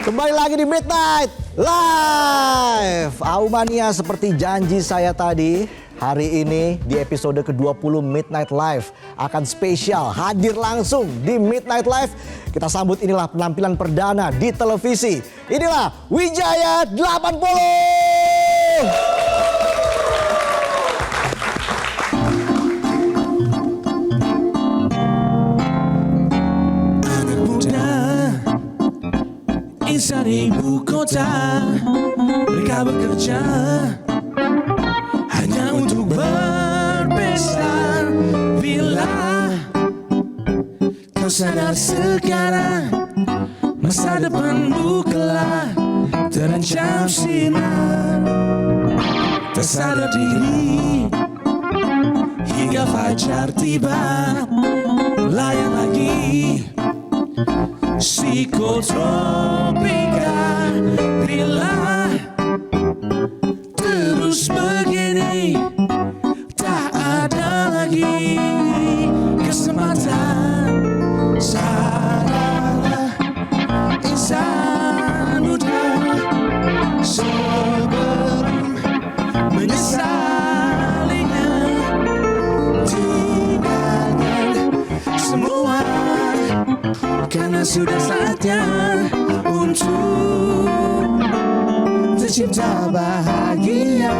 Kembali lagi di Midnight Live. Aumania, seperti janji saya tadi, hari ini di episode ke-20 Midnight Live akan spesial hadir langsung di Midnight Live. Kita sambut inilah penampilan perdana di televisi. Inilah Wijaya 80. Insan ibu kota, mereka bekerja hanya untuk berpesta. Bila kau sadar sekarang, masa depanmu kelak terancam sinar. Tak sadar diri hingga fajar tiba, layan lagi psikotropika. Bila terus begini, tak ada lagi kesempatan. Sadarlah insan muda, sebelum menyesalinya. Tinggalkan semua, karena sudah saatnya untuk tercipta bahagia.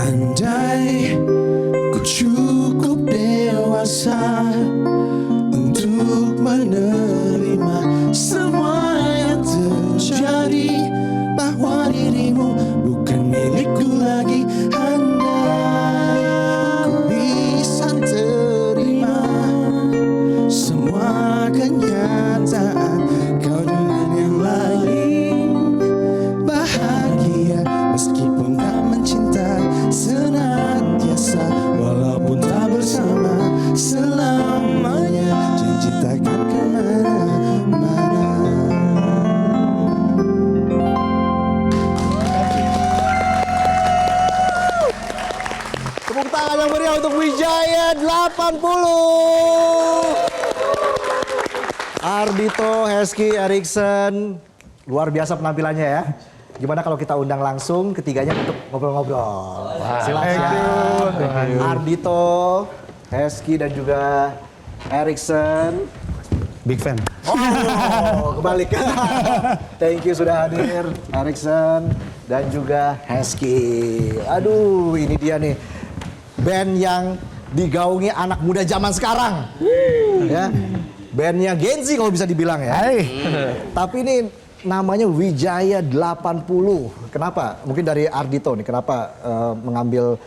Andai ku cukup dewasa untuk menerima semua yang terjadi, bahwa dirimu bukan milikku lagi. Andai ku bisa terima semua kenyataan, kau dengan yang lain bahagia, meskipun tak mencinta senantiasa, walaupun tak bersama selamanya. Janji takkan kemana-mana. Tepuk tangan yang meriah untuk Wijaya 80. Ardhito, Hesky, Erikson, luar biasa penampilannya ya. Gimana kalau kita undang langsung ketiganya untuk ngobrol-ngobrol? Silakan. Ardhito, Hesky dan juga Erikson. Big fan. Oh, kebalik. Thank you sudah hadir, Erikson dan juga Hesky. Aduh, ini dia nih band yang digaungi anak muda zaman sekarang. Ya, bandnya Gen Z kalau bisa dibilang ya. Tapi ini namanya Wijaya 80. Kenapa? Mungkin dari Ardhito nih, kenapa mengambil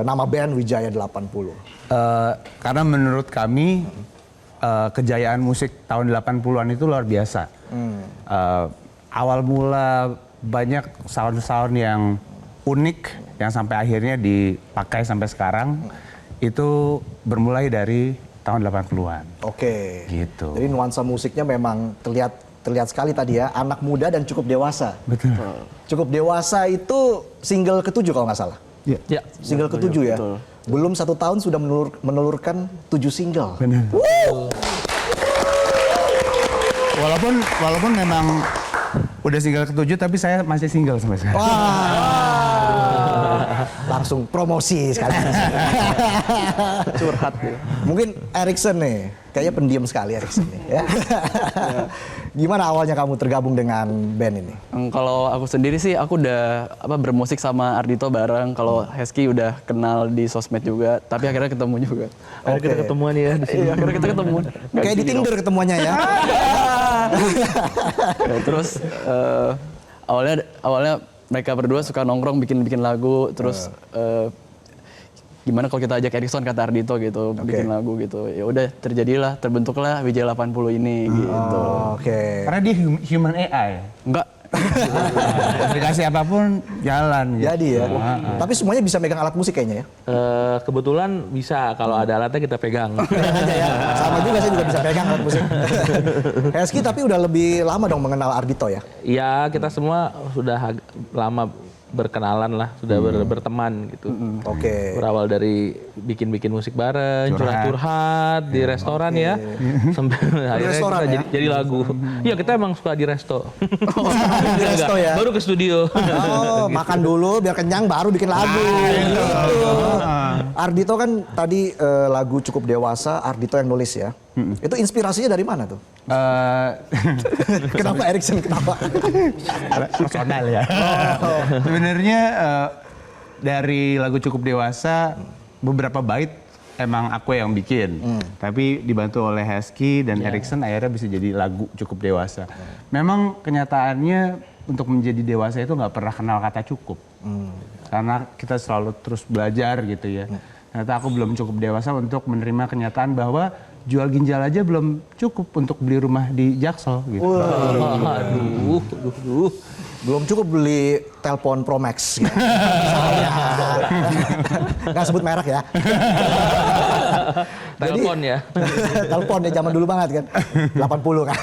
nama band Wijaya 80? Karena menurut kami kejayaan musik tahun 80-an itu luar biasa. Awal mula banyak sound-sound yang unik yang sampai akhirnya dipakai sampai sekarang itu bermulai dari tahun 80-an. Oke. Gitu. Jadi nuansa musiknya memang terlihat sekali tadi ya, anak muda dan cukup dewasa. Betul. Cukup dewasa itu single ke-7 kalau nggak salah. Ya. Single ke-7 ya. Betul. Belum 1 tahun sudah menelurkan 7 single. Benar. Walaupun memang udah single ke-7 tapi saya masih single sampai sekarang. Langsung promosi sekali. Curhat ya. Mungkin Erikson nih, kayaknya pendiam sekali Erikson nih. Ya. Gimana awalnya kamu tergabung dengan band ini? Kalau aku sendiri sih, aku udah bermusik sama Ardhito bareng. Kalau Hesky udah kenal di sosmed juga, tapi akhirnya ketemu juga. Akhirnya kita ketemuan ya di sini. Iya, akhirnya kita ketemuan. Kayak di Tinder ketemuannya ya. Ya, terus awalnya mereka berdua suka nongkrong bikin lagu, terus gimana kalau kita ajak Erikson, kata Ardhito gitu, bikin lagu gitu. Ya udah, terbentuklah Wijaya 80 ini gitu. Oke. Karena dia human AI. Enggak. Aplikasi apapun jalan. Gitu. Jadi ya. Tapi semuanya bisa megang alat musik kayaknya ya. Kebetulan bisa, kalau ada alatnya kita pegang. Pegang aja ya. Sama juga saya juga bisa pegang alat musik. Hesky tapi udah lebih lama dong mengenal Ardhito ya? Iya, kita semua sudah lama berkenalan lah, sudah berteman gitu. Oke. Berawal dari bikin musik bareng, curhat-curhat di restoran ya, sampai akhirnya restoran kita ya? jadi lagu. Iya, kita emang suka di resto. Di resto ya. Baru ke studio. Oh, makan dulu biar kenyang baru bikin lagu. Gitu. Ardito kan tadi lagu Cukup Dewasa, Ardito yang nulis ya. Itu inspirasinya dari mana tuh? Kenapa Erikson ketawa? Personal ya. Sebenarnya dari lagu Cukup Dewasa beberapa bait emang aku yang bikin, tapi dibantu oleh Hesky dan Erikson akhirnya bisa jadi lagu Cukup Dewasa. Memang kenyataannya untuk menjadi dewasa itu nggak pernah kenal kata cukup, karena kita selalu terus belajar gitu ya. Ternyata aku belum cukup dewasa untuk menerima kenyataan bahwa jual ginjal aja belum cukup untuk beli rumah di Jaksel gitu. Aduh. Belum cukup beli telepon Pro Max. Gitu. Nggak sebut merek ya. Telepon ya. Telepon ya zaman dulu banget kan. 80 kan.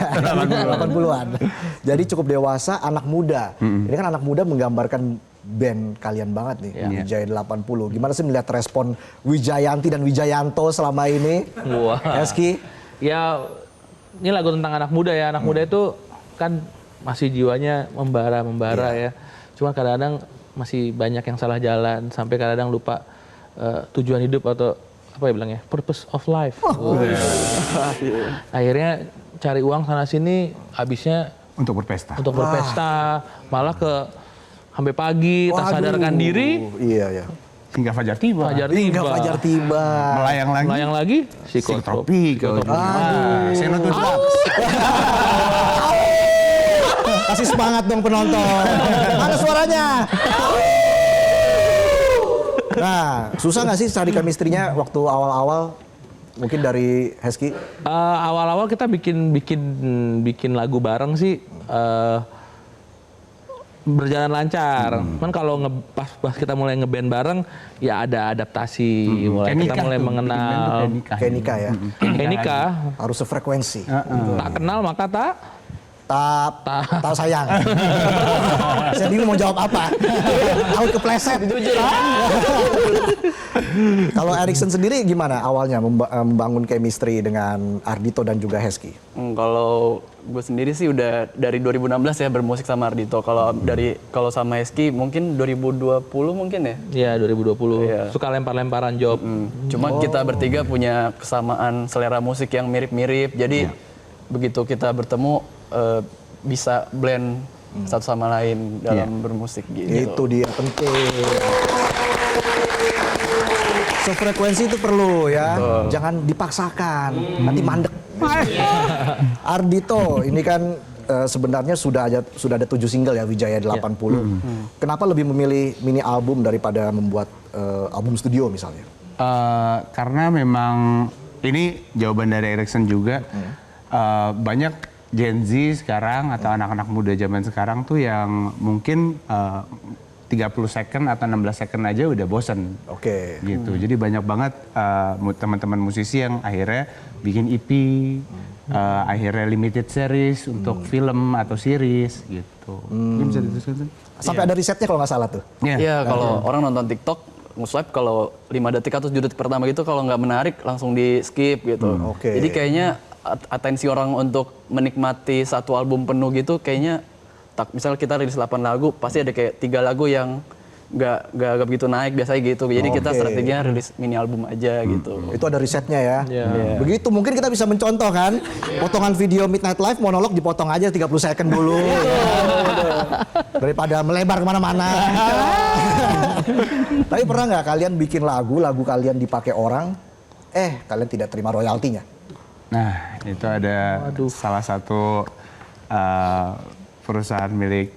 80-an. Jadi Cukup Dewasa anak muda. Ini kan anak muda menggambarkan band kalian banget nih, Wijaya 80. Gimana sih melihat respon Wijayanti dan Wijayanto selama ini? Wah. Hesky? Ya, ini lagu tentang anak muda ya. Anak muda itu kan masih jiwanya membara ya. Cuma kadang-kadang masih banyak yang salah jalan, sampai kadang-kadang lupa tujuan hidup atau apa ya bilangnya, purpose of life. Akhirnya cari uang sana sini, habisnya Untuk berpesta. malah ke sampai pagi, tak sadarkan diri, Iya, ya. Hingga fajar tiba. Hingga fajar tiba. Melayang lagi. psikotropi. Seno tuh Kasih semangat dong penonton. Mana suaranya? Nah, susah nggak sih cari chemistry-nya waktu awal-awal? Mungkin dari Hesky? Awal-awal kita bikin lagu bareng sih berjalan lancar. Kan kalau pas kita mulai ngeband bareng, ya ada adaptasi. Kita mulai mengenal. Kayak nikah ya. Kayak nikah. Harus sefrekuensi. Tak kenal maka tak. Tahu sayang. Saya bingung mau jawab apa. Tahu kepleset. Kalau Erikson sendiri gimana awalnya membangun chemistry dengan Ardito dan juga Hesky? Kalau gue sendiri sih udah dari 2016 ya bermusik sama Ardito. Kalau sama Hesky mungkin 2020 mungkin ya. Ya 2020. Iya. Suka lempar-lemparan job. Cuma kita bertiga punya kesamaan selera musik yang mirip-mirip. Jadi begitu kita bertemu bisa blend satu sama lain dalam bermusik gitu. Itu dia penting. Sefrekuensi itu perlu ya. Jangan dipaksakan. Nanti mandek. Ardito ini kan sebenarnya sudah ada 7 single ya Wijaya 80. Kenapa lebih memilih mini album daripada membuat album studio misalnya? Karena memang ini jawaban dari Erikson juga. Banyak Gen Z sekarang atau anak-anak muda zaman sekarang tuh yang mungkin 30 second atau 16 second aja udah bosen. Oke. Gitu. Jadi banyak banget teman-teman musisi yang akhirnya bikin EP, akhirnya limited series untuk film atau series gitu. Mungkin bisa diteruskan tuh? Sampai ada risetnya kalau nggak salah tuh. Iya, kalau orang nonton TikTok nge-swipe kalau 5 detik atau 7 detik pertama gitu kalau nggak menarik langsung di skip gitu. Oke. Jadi kayaknya atensi orang untuk menikmati satu album penuh gitu kayaknya misal kita rilis 8 lagu pasti ada kayak 3 lagu yang nggak begitu naik biasanya gitu. Jadi kita strateginya rilis mini album aja gitu. Itu ada risetnya ya. Iya. Begitu mungkin kita bisa mencontoh kan. Potongan video Midnight Live monolog dipotong aja 30 second dulu. Daripada melebar kemana-mana. Tapi pernah nggak kalian bikin lagu kalian dipakai orang, kalian tidak terima royaltinya? Nah, itu ada salah satu perusahaan milik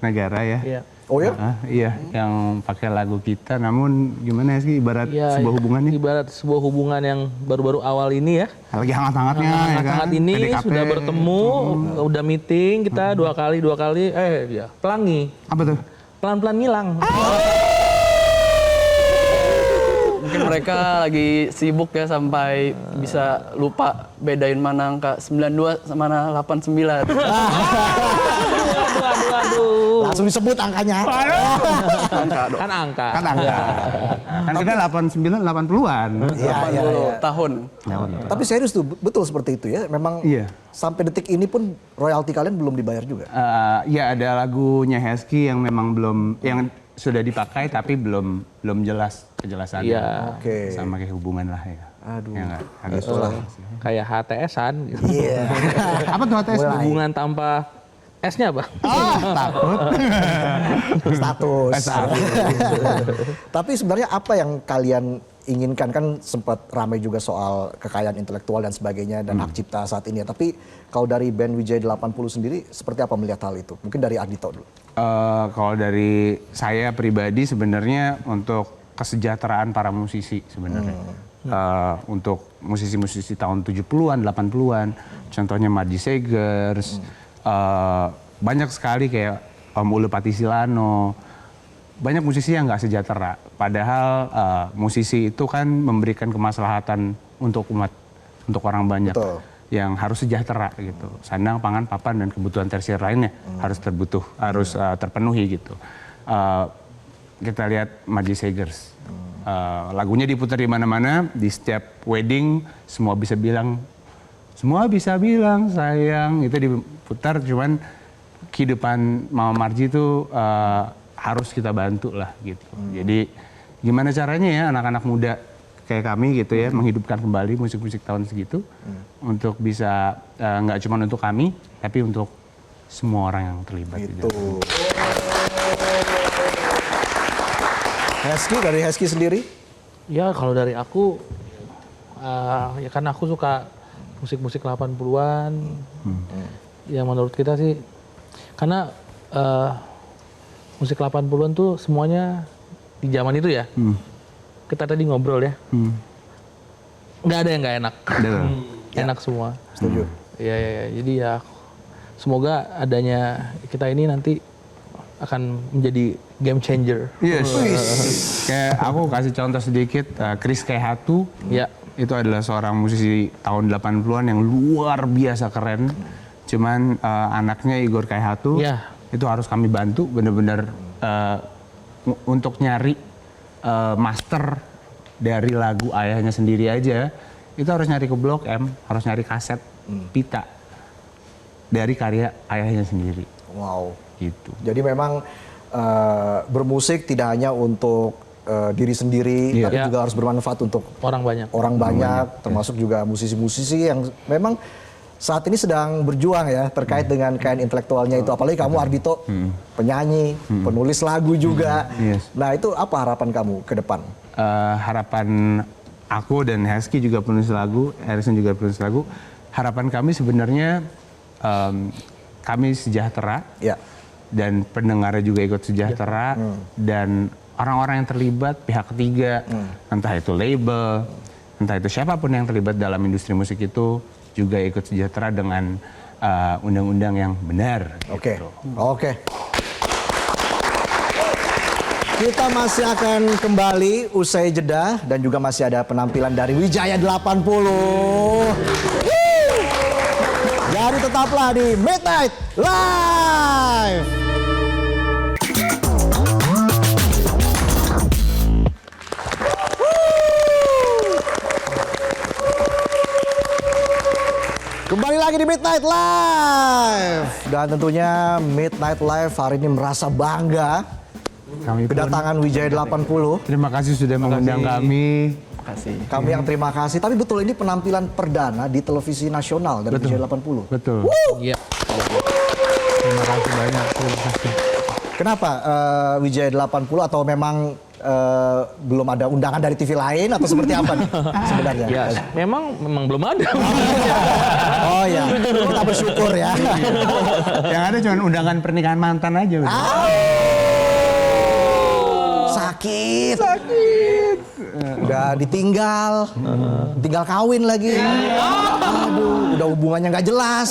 negara ya. Iya. Oh ya? Iya, yang pakai lagu kita. Namun gimana sih ibarat Ya, sebuah hubungan nih? ibarat sebuah hubungan yang baru-baru awal ini ya. Lagi hangat-hangatnya ya kan? Hangat-hangat ini PDKT. sudah bertemu, udah meeting kita dua kali, ya pelangi, Apa tuh? pelan-pelan ngilang. Mungkin mereka lagi sibuk ya sampai bisa lupa bedain mana angka 92 sama mana 89. Aduh. Langsung disebut angkanya. Kan angka. Kan angka. Kan kita 89 80-an. Iya, iya, iya. tahun. Tapi serius tuh, betul seperti itu ya. Memang Iya. sampai detik ini pun royalti kalian belum dibayar juga. Ya ada lagunya Hesky yang memang belum, yang sudah dipakai tapi belum jelas kejelasannya. Iya. Oke. Sama kayak hubungan lah ya. Aduh. Ya nggak? Agak Itulah. Kayak HTS-an gitu. Iya. Apa tuh HTS? Mulai. Hubungan tanpa S-nya apa? Takut. Status. Tapi sebenarnya apa yang kalian inginkan? Kan sempat ramai juga soal kekayaan intelektual dan sebagainya dan hak cipta saat ini ya. Tapi kalau dari band Wijaya 80 sendiri seperti apa melihat hal itu? Mungkin dari Ardhito dulu. Kalau dari saya pribadi sebenarnya untuk kesejahteraan para musisi sebenarnya. Untuk musisi-musisi tahun 70-an, 80-an, contohnya Margie Segers, banyak sekali kayak Om Ulu Patisilano, banyak musisi yang nggak sejahtera. Padahal musisi itu kan memberikan kemaslahatan untuk umat, untuk orang banyak. Betul. Yang harus sejahtera gitu. Sandang, pangan, papan dan kebutuhan tersier lainnya harus terpenuhi gitu. Kita lihat Margie Segers. Lagunya diputar di mana-mana, di setiap wedding semua bisa bilang sayang, itu diputar, cuman kehidupan Mama Margie itu harus kita bantu lah gitu. Jadi gimana caranya ya anak-anak muda kayak kami gitu ya menghidupkan kembali musik-musik tahun segitu untuk bisa nggak cuma untuk kami tapi untuk semua orang yang terlibat di Itu. dalam. Hesky, dari Hesky sendiri? Ya kalau dari aku, ya kan aku suka musik-musik 80-an. Ya menurut kita sih, karena musik 80-an tuh semuanya di zaman itu ya. Kita tadi ngobrol ya. Nggak ada yang nggak enak. Enak semua. Setuju. Ya, jadi ya semoga adanya kita ini nanti akan menjadi game changer. Yes. Kayak aku kasih contoh sedikit, Chris Kaihatu. Ya. Itu adalah seorang musisi tahun 80-an yang luar biasa keren. Cuman anaknya Igor Kaihatu itu harus kami bantu benar-benar untuk nyari master dari lagu ayahnya sendiri aja. Itu harus nyari ke Blok M, harus nyari kaset pita dari karya ayahnya sendiri. Wow. Gitu. Jadi memang bermusik tidak hanya untuk diri sendiri, tapi juga harus bermanfaat untuk Orang banyak. orang banyak, termasuk juga musisi-musisi yang memang saat ini sedang berjuang ya terkait dengan kekayaan intelektualnya itu. Apalagi kamu Ardhito, penyanyi, penulis lagu juga. Yes. Nah itu apa harapan kamu ke depan? Harapan aku dan Hesky juga penulis lagu, Harrison juga penulis lagu. Harapan kami sebenarnya kami sejahtera Ya. dan pendengarnya juga ikut sejahtera dan orang-orang yang terlibat pihak ketiga, entah itu label, entah itu siapapun yang terlibat dalam industri musik itu juga ikut sejahtera dengan undang-undang yang benar. Oke. Oke. Kita masih akan kembali usai jeda dan juga masih ada penampilan dari Wijaya 80. Jadi tetaplah di Midnight Live. Kembali lagi di Midnight Live. Dan tentunya Midnight Live hari ini merasa bangga Kami pun, kedatangan Wijaya 80. terima kasih sudah mengundang kami. Kami yang terima kasih. Tapi betul ini penampilan perdana di televisi nasional dari Wijaya 80. Betul. Iya. Terima kasih banyak. Terima kasih. Kenapa Wijaya 80 atau memang belum ada undangan dari TV lain atau seperti apa nih sebenarnya? Ya, memang belum ada. Oh ya, kita bersyukur ya. Yang ada cuma undangan pernikahan mantan aja. Sakit. Udah ditinggal, tinggal kawin lagi. Aduh, udah hubungannya nggak jelas.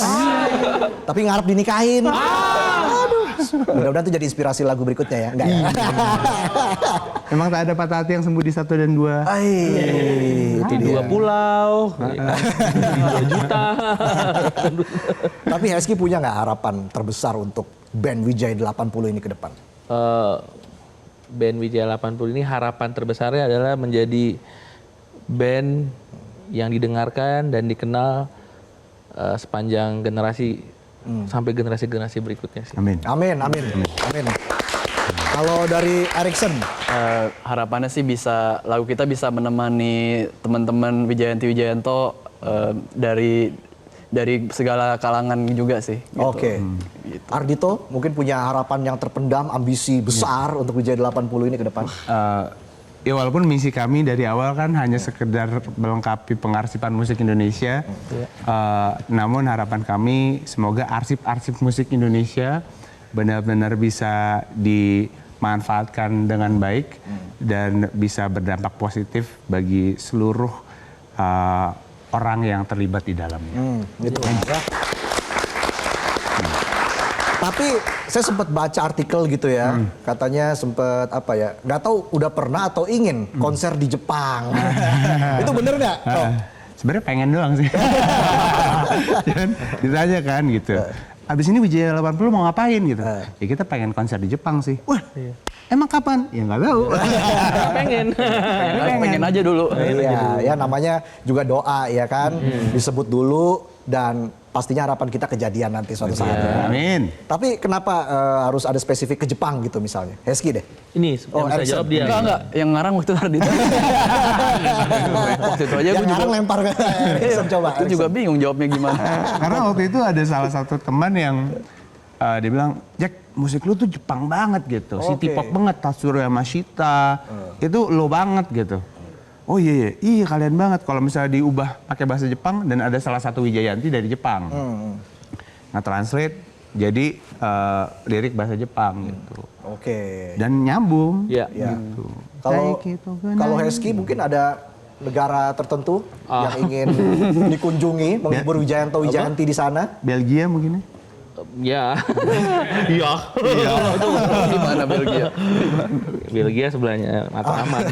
Tapi ngarep dinikahin. Aduh. Mudah-mudahan itu jadi inspirasi lagu berikutnya ya. Enggak ya? Memang tak ada patah hati yang sembuh di 1 dan 2. Itu Di 2 pulau, 2 juta. Tapi Hesky punya nggak harapan terbesar untuk band Wijaya 80 ini ke depan? Band Wijaya 80 ini harapan terbesarnya adalah menjadi band yang didengarkan dan dikenal sepanjang generasi sampai generasi-generasi berikutnya sih. Amin. Amin. Kalau dari Erikson, Harapannya sih bisa lagu kita bisa menemani teman-teman Wijayanti Wijayanto dari segala kalangan juga sih. Gitu. Oke. Ardito mungkin punya harapan yang terpendam, ambisi besar untuk Wijaya 80 ini ke depan. Ya walaupun misi kami dari awal kan hanya sekedar melengkapi pengarsipan musik Indonesia, namun harapan kami semoga arsip-arsip musik Indonesia benar-benar bisa dimanfaatkan dengan baik dan bisa berdampak positif bagi seluruh orang yang terlibat di dalamnya. Gitu ya. Tapi saya sempat baca artikel gitu ya, katanya sempat apa ya, nggak tahu udah pernah atau ingin konser di Jepang. Itu bener nggak? Sebenarnya pengen doang sih. Dan ditanya kan gitu. Abis ini Wijaya 80 mau ngapain gitu? Ya kita pengen konser di Jepang sih. Wah, emang kapan? Ya nggak tahu. Pengen aja dulu. Iya, ya namanya juga doa ya kan, disebut dulu dan pastinya harapan kita kejadian nanti suatu saat. Ya. Amin. Tapi kenapa harus ada spesifik ke Jepang gitu misalnya? Heski deh. Ini yang bisa Erikson. jawab dia. Enggak, yang ngarang waktu itu Ardito. Waktu itu aja Yang gue juga sekarang lempar ke Erikson coba. itu juga bingung jawabnya gimana. Karena waktu itu ada salah satu teman yang dia bilang, Jack musik lu tuh Jepang banget gitu, city pop banget, Tatsuro Yamashita, itu lo banget gitu. Oh iya kalian banget kalau misalnya diubah pakai bahasa Jepang dan ada salah satu Wijayanti dari Jepang. Nge-translate jadi lirik bahasa Jepang gitu. Oke. Dan nyambung. Iya. Ya. Gitu. Kalau Heski mungkin ada negara tertentu yang ingin dikunjungi, menghibur Wijayanti di sana. Belgia mungkin ya? Ya. Iya. Di mana Belgia? Belgia sebelahnya Matraman.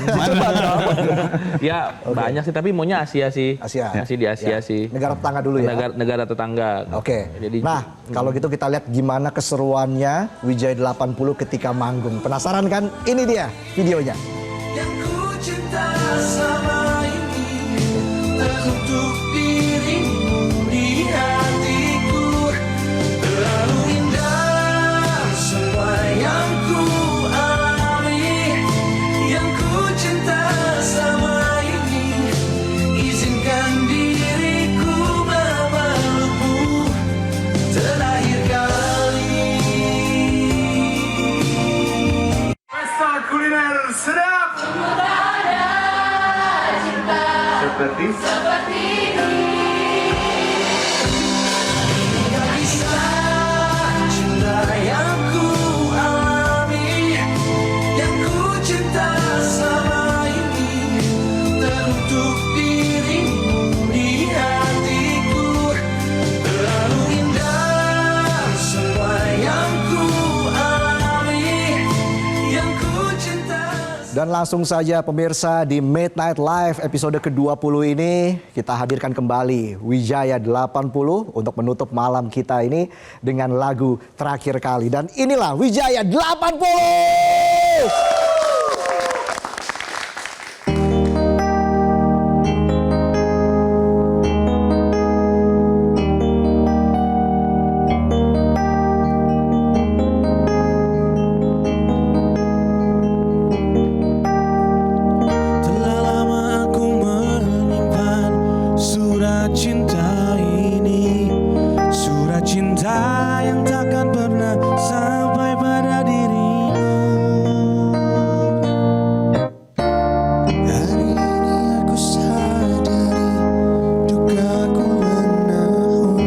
Ya, banyak sih tapi maunya Asia sih. Asia. Masih di Asia Ya. sih. Negara tetangga dulu ya. Negara tetangga. Oke. Jadi Nah, kalau gitu kita lihat gimana keseruannya Wijaya 80 ketika manggung. Penasaran kan? Ini dia videonya. Yang ku cinta sama ini teruntuk dirimu di hatiku. Terlalu indah semua yang ku alami. Yang ku cinta sama ini izinkan diriku memelukmu terakhir kali. Pesta kuliner sedap. Seperti Gak bisa cinta yang ku alami. Yang ku cinta sama ini teruntuk dirimu di hatiku. Terlalu indah semua yang ku alami. Yang ku cinta. Dan langsung saja pemirsa di Midnight Live episode ke-20 ini kita hadirkan kembali Wijaya 80 untuk menutup malam kita ini dengan lagu terakhir kali. Dan inilah Wijaya 80! Telah lama aku menyimpan surat cinta ini. Surat cinta yang takkan pernah sampai pada dirimu. Hari ini aku sadari dukaku menaun,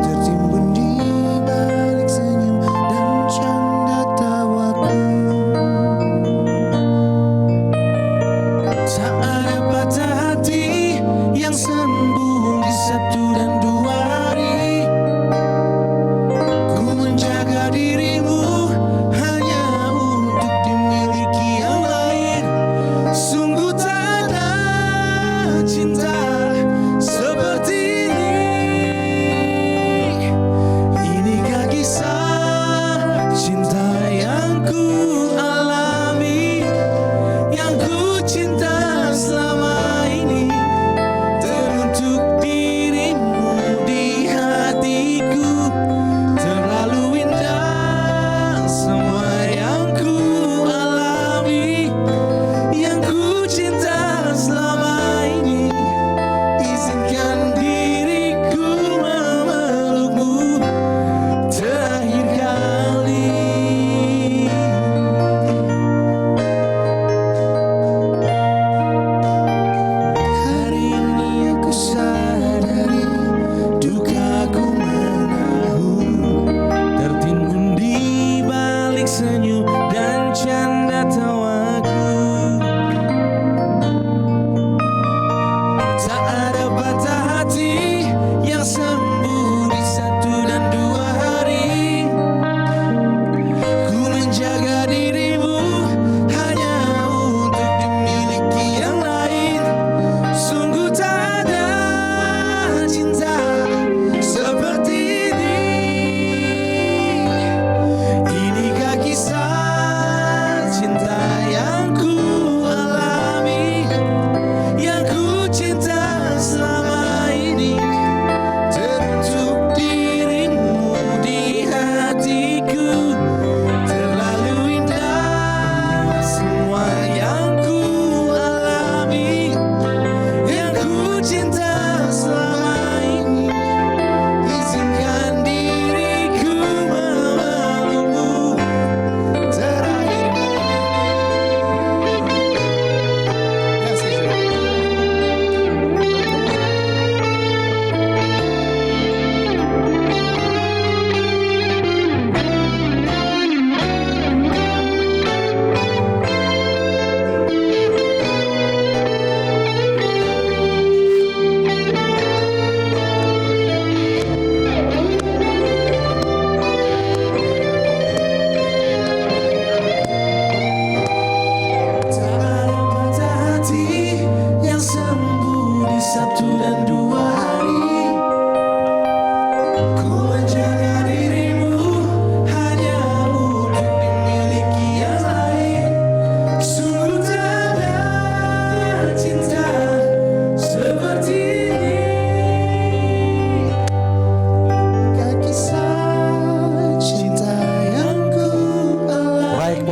tertimbun di balik senyum dan canda tawaku. Tak ada patah hati yang sembuh di 1 dan 2 hari. Ku menjaga dirimu hanya untuk dimiliki yang lain. Sungguh tak ada cinta seperti ini. Inikah kisah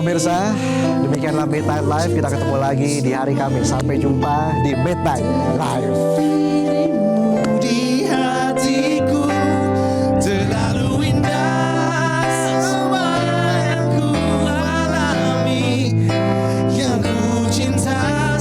pemirsa, demikianlah Midnight Live. Kita ketemu lagi di hari Kamis. Sampai jumpa di Midnight Live.